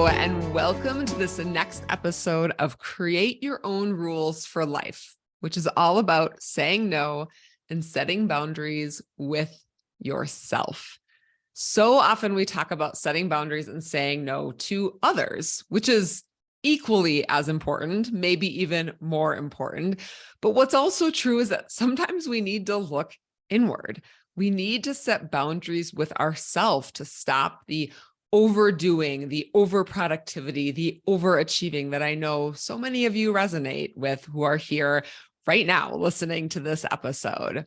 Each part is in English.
Hello, and welcome to this next episode of Create Your Own Rules for Life, which is all about saying no and setting boundaries with yourself. So often we talk about setting boundaries and saying no to others, which is equally as important, maybe even more important. But what's also true is that sometimes we need to look inward. We need to set boundaries with ourselves to stop the overdoing, the overproductivity, the overachieving that I know so many of you resonate with who are here right now listening to this episode.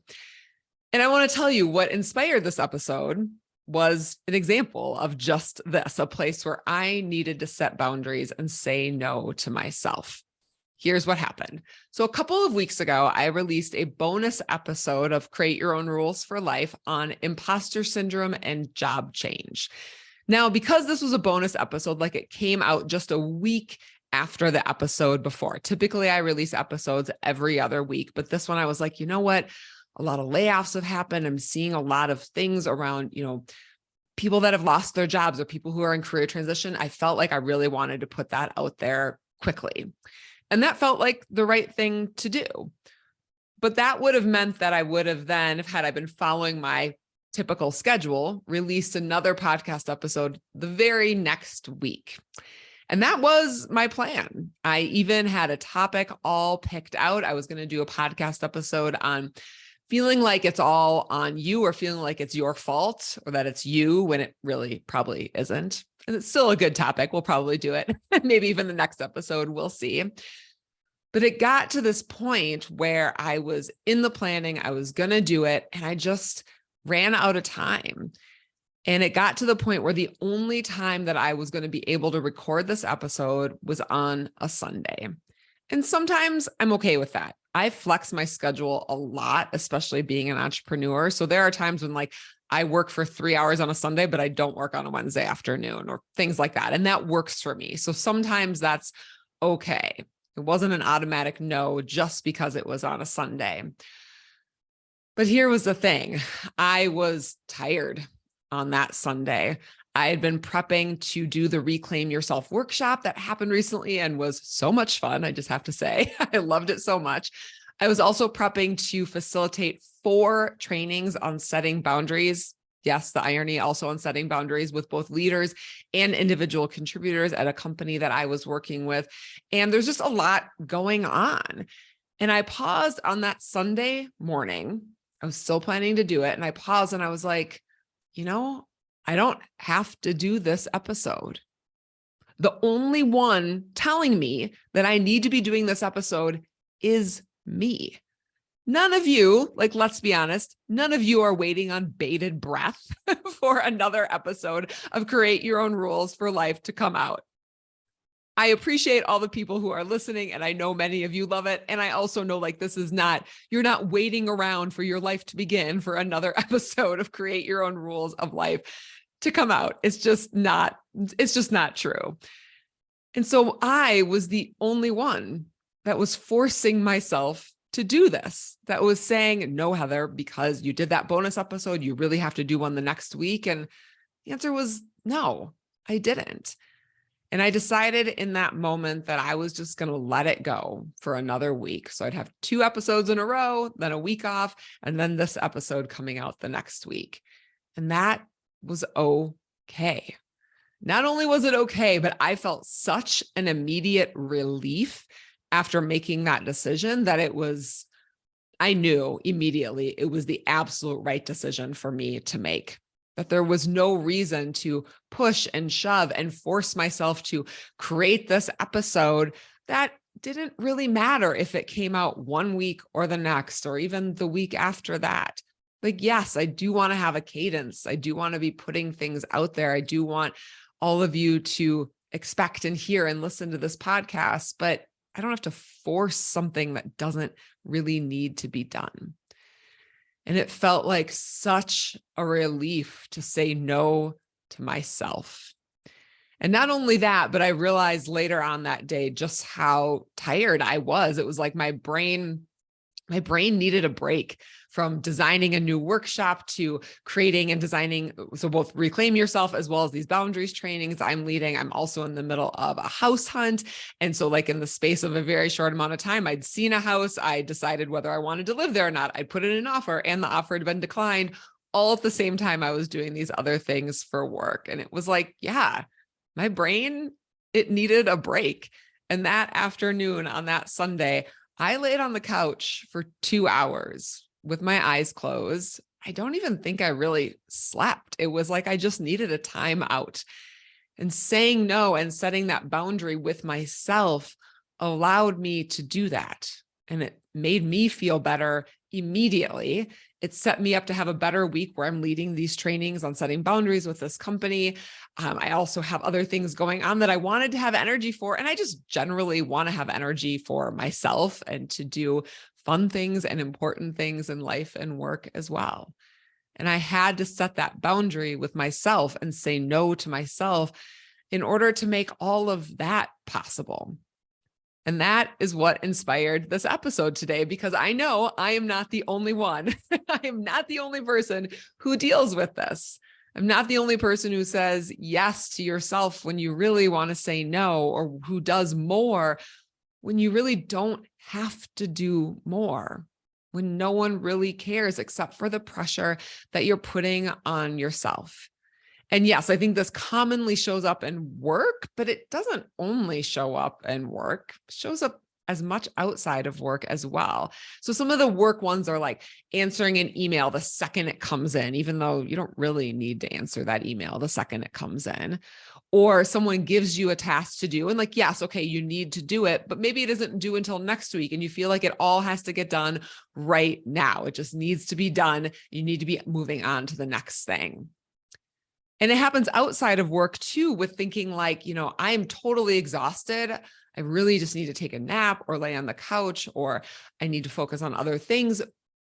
And I want to tell you what inspired this episode was an example of just this, a place where I needed to set boundaries and say no to myself. Here's what happened. So a couple of weeks ago, I released a bonus episode of Create Your Own Rules for Life on imposter syndrome and job change. Now, because this was a bonus episode, like it came out just a week after the episode before. Typically, I release episodes every other week, but this one I was like, you know what? A lot of layoffs have happened. I'm seeing a lot of things around, people that have lost their jobs or people who are in career transition. I felt like I really wanted to put that out there quickly. And that felt like the right thing to do. But that would have meant that I would have then, had I been following my typical schedule, released another podcast episode the very next week. And that was my plan. I even had a topic all picked out. I was going to do a podcast episode on feeling like it's all on you or feeling like it's your fault or that it's you when it really probably isn't. And it's still a good topic. We'll probably do it. Maybe even the next episode, we'll see. But it got to this point where I was in the planning, I was going to do it, and I just ran out of time. And it got to the point where the only time that I was going to be able to record this episode was on a Sunday. And sometimes I'm okay with that. I flex my schedule a lot, especially being an entrepreneur. So there are times when I work for 3 hours on a Sunday, but I don't work on a Wednesday afternoon or things like that. And that works for me. So sometimes that's okay. It wasn't an automatic no just because it was on a Sunday. But here was the thing. I was tired on that Sunday. I had been prepping to do the Reclaim Yourself workshop that happened recently and was so much fun. I just have to say, I loved it so much. I was also prepping to facilitate 4 trainings on setting boundaries. Yes, the irony also on setting boundaries with both leaders and individual contributors at a company that I was working with. And there's just a lot going on. And I paused on that Sunday morning. I was still planning to do it. And I paused and I was like, I don't have to do this episode. The only one telling me that I need to be doing this episode is me. None of you, let's be honest, none of you are waiting on bated breath for another episode of Create Your Own Rules for Life to come out. I appreciate all the people who are listening, and I know many of you love it. And I also know you're not waiting around for your life to begin for another episode of Create Your Own Rules of Life to come out. It's just not true. And so I was the only one that was forcing myself to do this, that was saying, no, Heather, because you did that bonus episode, you really have to do one the next week. And the answer was no, I didn't. And I decided in that moment that I was just going to let it go for another week. So I'd have 2 episodes in a row, then a week off, and then this episode coming out the next week. And that was okay. Not only was it okay, but I felt such an immediate relief after making that decision that I knew immediately it was the absolute right decision for me to make. That there was no reason to push and shove and force myself to create this episode that didn't really matter if it came out one week or the next, or even the week after that. Yes, I do want to have a cadence. I do want to be putting things out there. I do want all of you to expect and hear and listen to this podcast, but I don't have to force something that doesn't really need to be done. And it felt like such a relief to say no to myself. And not only that, but I realized later on that day just how tired I was. It was like my brain My brain needed a break from designing a new workshop to creating and designing. So both Reclaim Yourself as well as these boundaries trainings I'm leading. I'm also in the middle of a house hunt. And so like in the space of a very short amount of time, I'd seen a house. I decided whether I wanted to live there or not. I'd put in an offer and the offer had been declined all at the same time I was doing these other things for work. And it was like, yeah, my brain, it needed a break. And that afternoon on that Sunday, I laid on the couch for 2 hours with my eyes closed. I don't even think I really slept. It was like I just needed a time out. And saying no and setting that boundary with myself allowed me to do that. And it made me feel better immediately. It set me up to have a better week where I'm leading these trainings on setting boundaries with this company. I also have other things going on that I wanted to have energy for. And I just generally want to have energy for myself and to do fun things and important things in life and work as well. And I had to set that boundary with myself and say no to myself in order to make all of that possible. And that is what inspired this episode today, because I know I am not the only one. I am not the only person who deals with this. I'm not the only person who says yes to yourself when you really want to say no, or who does more when you really don't have to do more, when no one really cares except for the pressure that you're putting on yourself. And yes, I think this commonly shows up in work, but it doesn't only show up in work. It shows up as much outside of work as well. So some of the work ones are like answering an email the second it comes in, even though you don't really need to answer that email the second it comes in. Or someone gives you a task to do and like, yes, okay, you need to do it, but maybe it isn't due until next week. And you feel like it all has to get done right now. It just needs to be done. You need to be moving on to the next thing. And it happens outside of work too, with thinking like, I am totally exhausted. I really just need to take a nap or lay on the couch, or I need to focus on other things,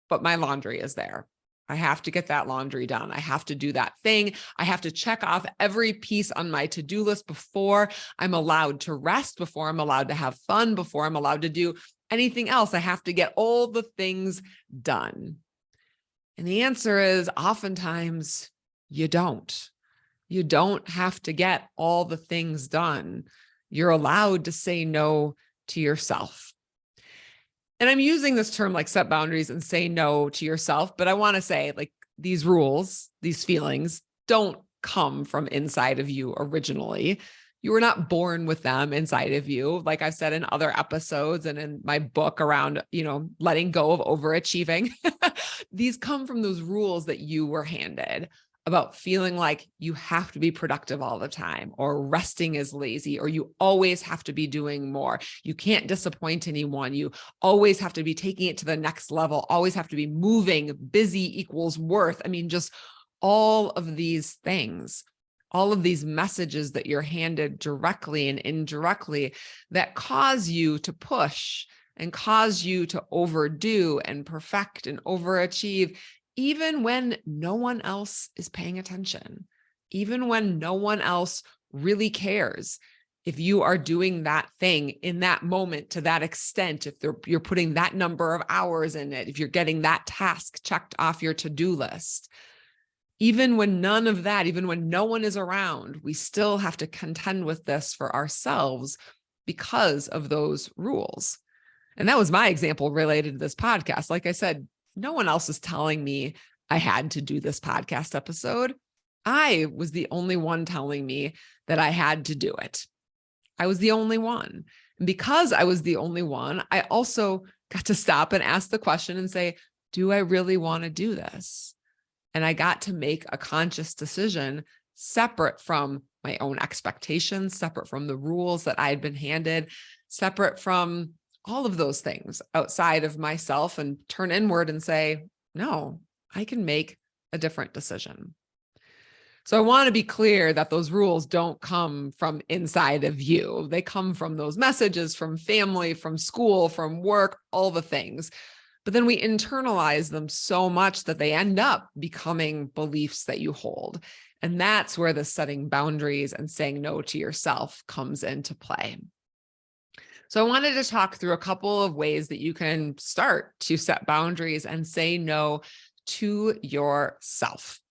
but my laundry is there. I have to get that laundry done. I have to do that thing. I have to check off every piece on my to-do list before I'm allowed to rest, before I'm allowed to have fun, before I'm allowed to do anything else. I have to get all the things done. And the answer is oftentimes you don't. You don't have to get all the things done. You're allowed to say no to yourself. And I'm using this term like set boundaries and say no to yourself, but I want to say like these rules, these feelings don't come from inside of you originally. You were not born with them inside of you. Like I've said in other episodes and in my book around, letting go of overachieving, these come from those rules that you were handed about feeling like you have to be productive all the time, or resting is lazy, or you always have to be doing more. You can't disappoint anyone. You always have to be taking it to the next level, always have to be moving. Busy equals worth. I mean, just all of these things, all of these messages that you're handed directly and indirectly that cause you to push and cause you to overdo and perfect and overachieve, even when no one else is paying attention, even when no one else really cares. If you are doing that thing in that moment to that extent, if you're putting that number of hours in it, if you're getting that task checked off your to-do list, even when none of that, even when no one is around, we still have to contend with this for ourselves because of those rules. And that was my example related to this podcast. Like I said, no one else is telling me I had to do this podcast episode. I was the only one telling me that I had to do it. I was the only one. And because I was the only one, I also got to stop and ask the question and say, do I really want to do this? And I got to make a conscious decision separate from my own expectations, separate from the rules that I had been handed, separate from all of those things outside of myself, and turn inward and say, no, I can make a different decision. So I want to be clear that those rules don't come from inside of you. They come from those messages, from family, from school, from work, all the things. But then we internalize them so much that they end up becoming beliefs that you hold. And that's where the setting boundaries and saying no to yourself comes into play. So I wanted to talk through a couple of ways that you can start to set boundaries and say no to yourself.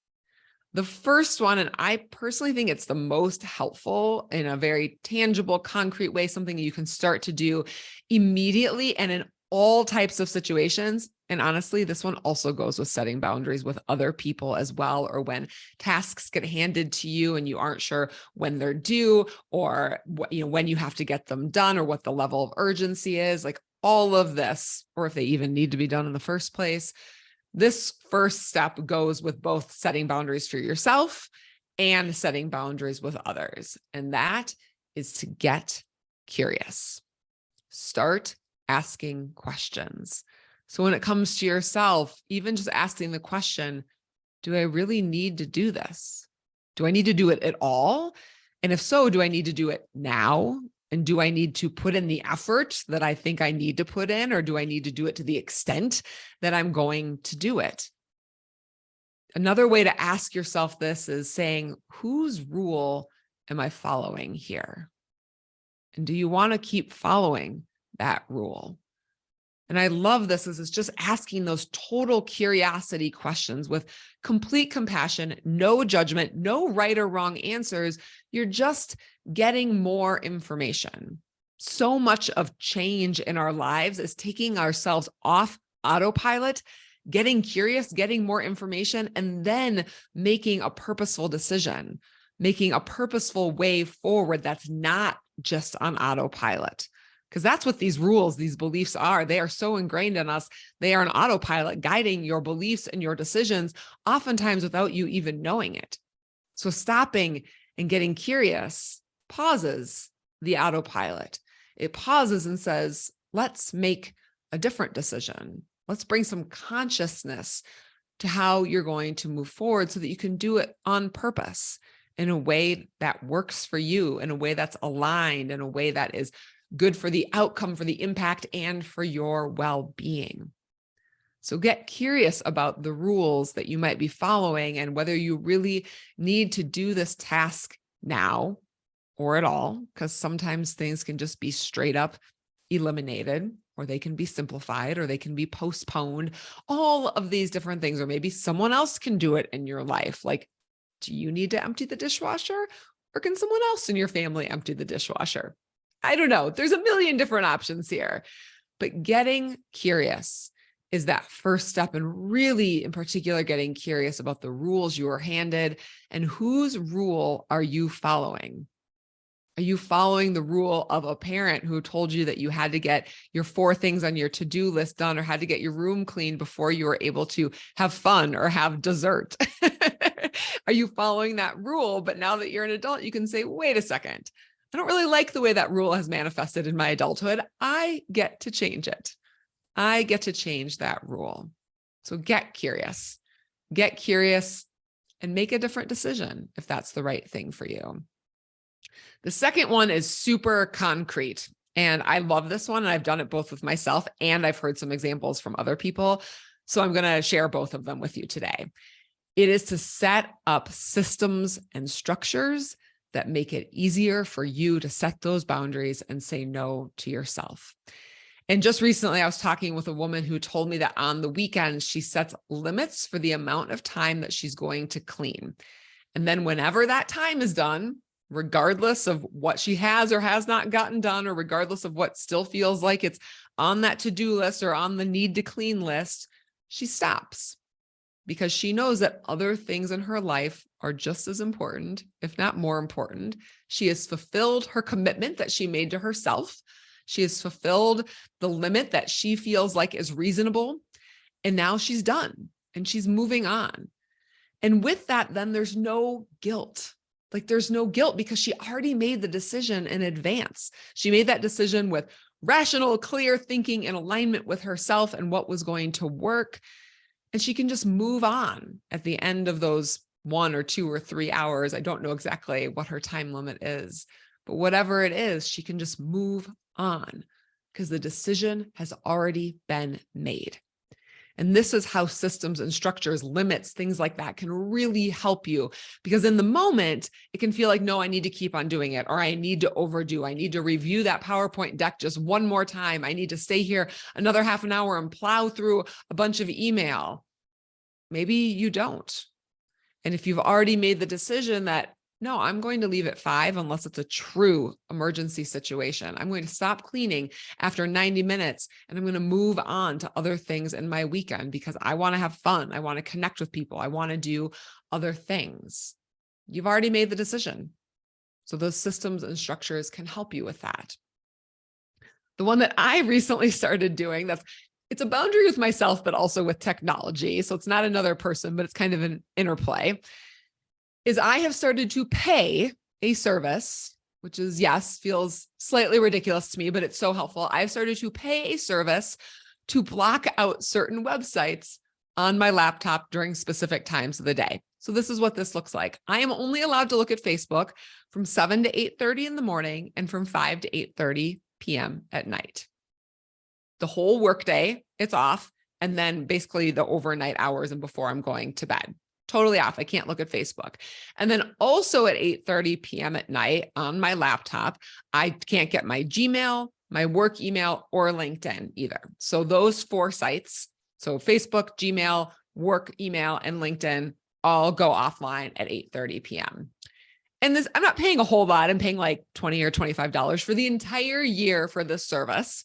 The first one, and I personally think it's the most helpful in a very tangible, concrete way, something you can start to do immediately and in all types of situations. And honestly, this one also goes with setting boundaries with other people as well, or when tasks get handed to you and you aren't sure when they're due, or when you have to get them done, or what the level of urgency is, like all of this, or if they even need to be done in the first place. This first step goes with both setting boundaries for yourself and setting boundaries with others. And that is to get curious. Start asking questions. So when it comes to yourself, even just asking the question, do I really need to do this? Do I need to do it at all? And if so, do I need to do it now? And do I need to put in the effort that I think I need to put in, or do I need to do it to the extent that I'm going to do it? Another way to ask yourself this is saying, whose rule am I following here? And do you want to keep following that rule? And I love this is it's just asking those total curiosity questions with complete compassion, no judgment, no right or wrong answers. You're just getting more information. So much of change in our lives is taking ourselves off autopilot, getting curious, getting more information, and then making a purposeful decision, making a purposeful way forward that's not just on autopilot. Because that's what these rules, these beliefs are. They are so ingrained in us. They are an autopilot guiding your beliefs and your decisions, oftentimes without you even knowing it. So stopping and getting curious pauses the autopilot. It pauses and says, let's make a different decision. Let's bring some consciousness to how you're going to move forward so that you can do it on purpose in a way that works for you, in a way that's aligned, in a way that is good for the outcome, for the impact, and for your well-being. So get curious about the rules that you might be following and whether you really need to do this task now or at all, because sometimes things can just be straight up eliminated, or they can be simplified, or they can be postponed, all of these different things, or maybe someone else can do it in your life. Like, do you need to empty the dishwasher, or can someone else in your family empty the dishwasher? I don't know. There's a million different options here, but getting curious is that first step. And really, in particular, getting curious about the rules you are handed and whose rule are you following? Are you following the rule of a parent who told you that you had to get your 4 things on your to-do list done, or had to get your room cleaned before you were able to have fun or have dessert? Are you following that rule? But now that you're an adult, you can say, wait a second. I don't really like the way that rule has manifested in my adulthood. I get to change it. I get to change that rule. So get curious and make a different decision if that's the right thing for you. The second one is super concrete. And I love this one. And I've done it both with myself, and I've heard some examples from other people. So I'm going to share both of them with you today. It is to set up systems and structures that make it easier for you to set those boundaries and say no to yourself. And just recently, I was talking with a woman who told me that on the weekends, she sets limits for the amount of time that she's going to clean. And then whenever that time is done, regardless of what she has or has not gotten done, or regardless of what still feels like it's on that to-do list or on the need to clean list, she stops, because she knows that other things in her life are just as important, if not more important. She has fulfilled her commitment that she made to herself. She has fulfilled the limit that she feels like is reasonable. And now she's done and she's moving on. And with that, then there's no guilt. Like, there's no guilt because she already made the decision in advance. She made that decision with rational, clear thinking in alignment with herself and what was going to work. And she can just move on at the end of those 1 or 2 or 3 hours. I don't know exactly what her time limit is, but whatever it is, she can just move on because the decision has already been made. And this is how systems and structures, limits, things like that can really help you, because in the moment, it can feel like, no, I need to keep on doing it, or I need to overdo. I need to review that PowerPoint deck just one more time. I need to stay here another half an hour and plow through a bunch of email. Maybe you don't. And if you've already made the decision that, no, I'm going to leave at 5 unless it's a true emergency situation. I'm going to stop cleaning after 90 minutes and I'm going to move on to other things in my weekend because I want to have fun. I want to connect with people. I want to do other things. You've already made the decision. So those systems and structures can help you with that. The one that I recently started doing, it's a boundary with myself, but also with technology. So it's not another person, but it's kind of an interplay, is I have started to pay a service, which is, yes, feels slightly ridiculous to me, but it's so helpful. I've started to pay a service to block out certain websites on my laptop during specific times of the day. So this is what this looks like. I am only allowed to look at Facebook from 7 to 8:30 in the morning and from 5 to 8:30 p.m. at night. The whole workday, it's off. And then basically the overnight hours and before I'm going to bed. Totally off. I can't look at Facebook. And then also at 8:30 p.m. at night on my laptop, I can't get my Gmail, my work email, or LinkedIn either. So those 4 sites, so Facebook, Gmail, work email, and LinkedIn, all go offline at 8:30 p.m. And this, I'm not paying a whole lot. I'm paying like $20 or $25 for the entire year for this service.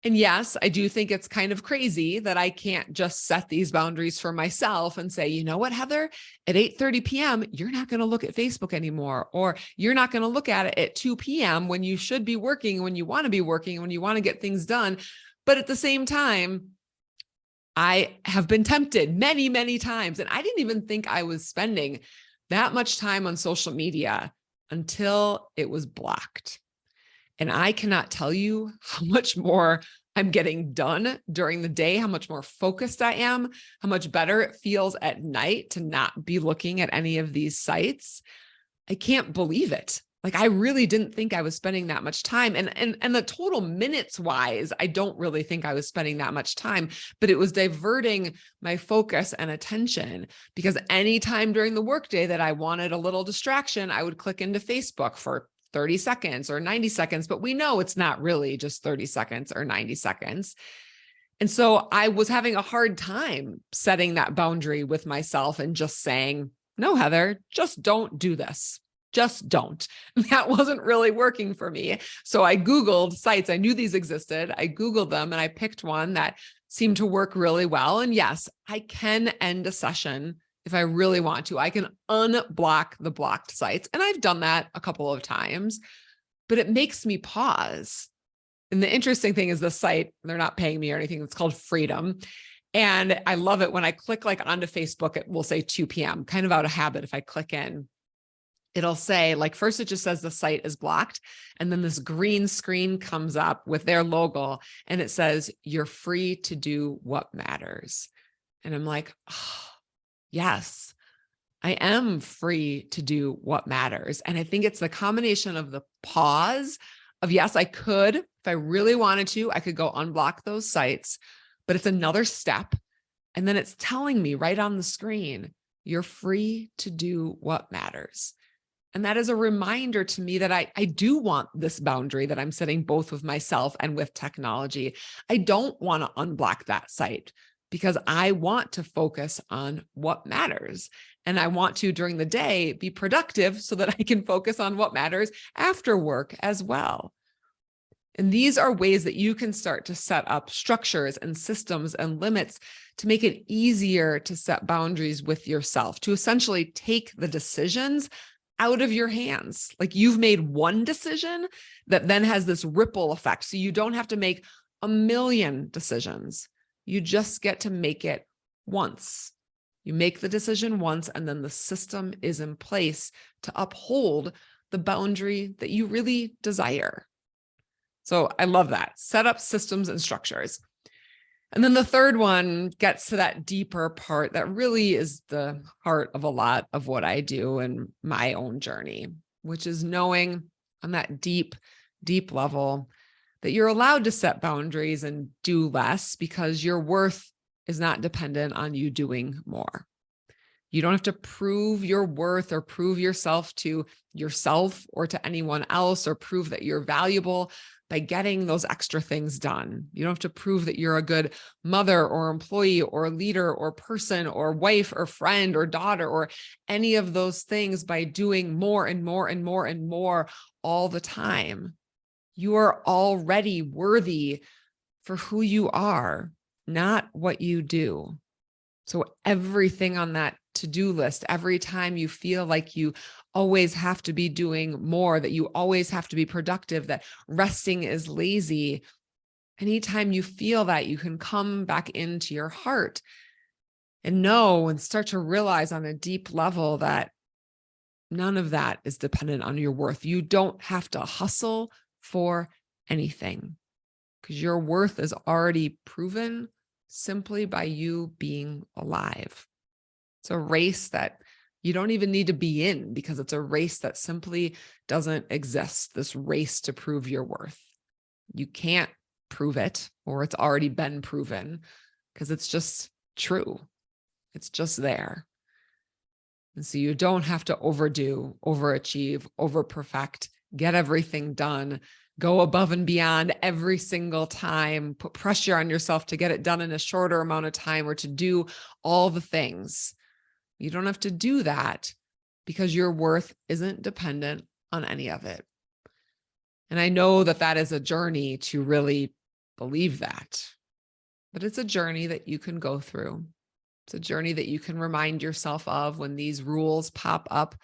And yes, I do think it's kind of crazy that I can't just set these boundaries for myself and say, you know what, Heather, at 8:30 p.m., you're not going to look at Facebook anymore, or you're not going to look at it at 2 p.m. when you should be working, when you want to be working, when you want to get things done. But at the same time, I have been tempted many, many times. And I didn't even think I was spending that much time on social media until it was blocked. And I cannot tell you how much more I'm getting done during the day, how much more focused I am, how much better it feels at night to not be looking at any of these sites. I can't believe it. Like, I really didn't think I was spending that much time. And the total minutes wise, I don't really think I was spending that much time, but it was diverting my focus and attention, because anytime during the workday that I wanted a little distraction, I would click into Facebook for 30 seconds or 90 seconds, but we know it's not really just 30 seconds or 90 seconds. And so I was having a hard time setting that boundary with myself and just saying, no, Heather, just don't do this. Just don't. That wasn't really working for me. So I Googled sites. I knew these existed. I Googled them and I picked one that seemed to work really well. And yes, I can end a session if I really want to. I can unblock the blocked sites. And I've done that a couple of times, but it makes me pause. And the interesting thing is the site, they're not paying me or anything. It's called Freedom. And I love it when I click like onto Facebook, it will say 2 p.m. kind of out of habit. If I click in, it'll say, like, first it just says the site is blocked. And then this green screen comes up with their logo and it says, you're free to do what matters. And I'm like, oh, yes, I am free to do what matters. And I think it's the combination of the pause of, yes, I could, if I really wanted to, I could go unblock those sites, but it's another step. And then it's telling me right on the screen, you're free to do what matters. And that is a reminder to me that I do want this boundary that I'm setting both with myself and with technology. I don't want to unblock that site because I want to focus on what matters. And I want to, during the day, be productive so that I can focus on what matters after work as well. And these are ways that you can start to set up structures and systems and limits to make it easier to set boundaries with yourself, to essentially take the decisions out of your hands. Like, you've made one decision that then has this ripple effect. So you don't have to make a million decisions. You just get to make it once. You make the decision once, and then the system is in place to uphold the boundary that you really desire. So I love that. Set up systems and structures. And then the third one gets to that deeper part that really is the heart of a lot of what I do in my own journey, which is knowing on that deep, deep level that you're allowed to set boundaries and do less because your worth is not dependent on you doing more. You don't have to prove your worth or prove yourself to yourself or to anyone else, or prove that you're valuable by getting those extra things done. You don't have to prove that you're a good mother or employee or leader or person or wife or friend or daughter or any of those things by doing more and more and more and more all the time. You are already worthy for who you are, not what you do. So everything on that to-do list, every time you feel like you always have to be doing more, that you always have to be productive, that resting is lazy, anytime you feel that, you can come back into your heart and know and start to realize on a deep level that none of that is dependent on your worth. You don't have to hustle for anything, because your worth is already proven simply by you being alive. It's a race that you don't even need to be in, because it's a race that simply doesn't exist, this race to prove your worth. You can't prove it, or it's already been proven, because it's just true. It's just there. And so you don't have to overdo, overachieve, overperfect, get everything done, go above and beyond every single time, put pressure on yourself to get it done in a shorter amount of time, or to do all the things. You don't have to do that, because your worth isn't dependent on any of it. And I know that that is a journey to really believe that, but it's a journey that you can go through. It's a journey that you can remind yourself of when these rules pop up.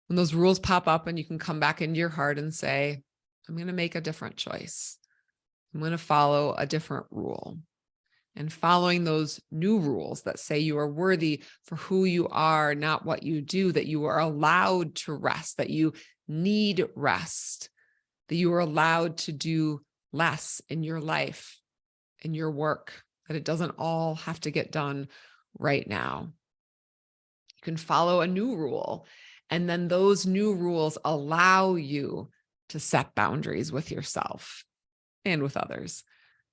When those rules pop up, and you can come back into your heart and say, I'm going to make a different choice. I'm going to follow a different rule. And following those new rules that say you are worthy for who you are, not what you do, that you are allowed to rest, that you need rest, that you are allowed to do less in your life, in your work, that it doesn't all have to get done right now. You can follow a new rule, and then those new rules allow you to set boundaries with yourself and with others.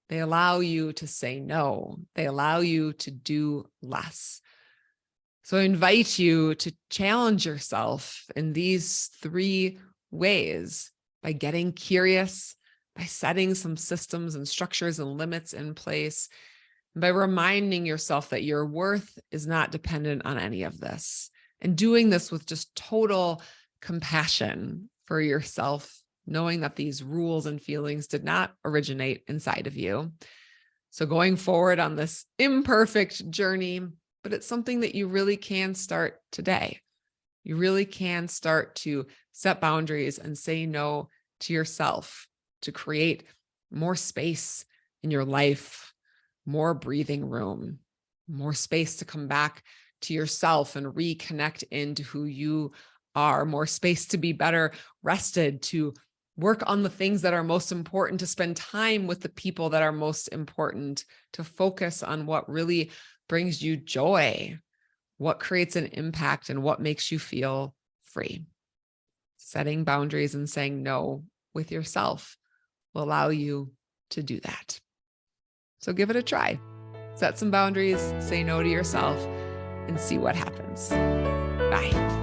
They allow you to say no. They allow you to do less. So I invite you to challenge yourself in these 3 ways: by getting curious, by setting some systems and structures and limits in place, and by reminding yourself that your worth is not dependent on any of this. And doing this with just total compassion for yourself, knowing that these rules and feelings did not originate inside of you. So going forward on this imperfect journey, but it's something that you really can start today. You really can start to set boundaries and say no to yourself, to create more space in your life, more breathing room, more space to come back to yourself and reconnect into who you are, more space to be better rested, to work on the things that are most important, to spend time with the people that are most important, to focus on what really brings you joy, what creates an impact, and what makes you feel free. Setting boundaries and saying no with yourself will allow you to do that. So give it a try. Set some boundaries, say no to yourself, and see what happens. Bye.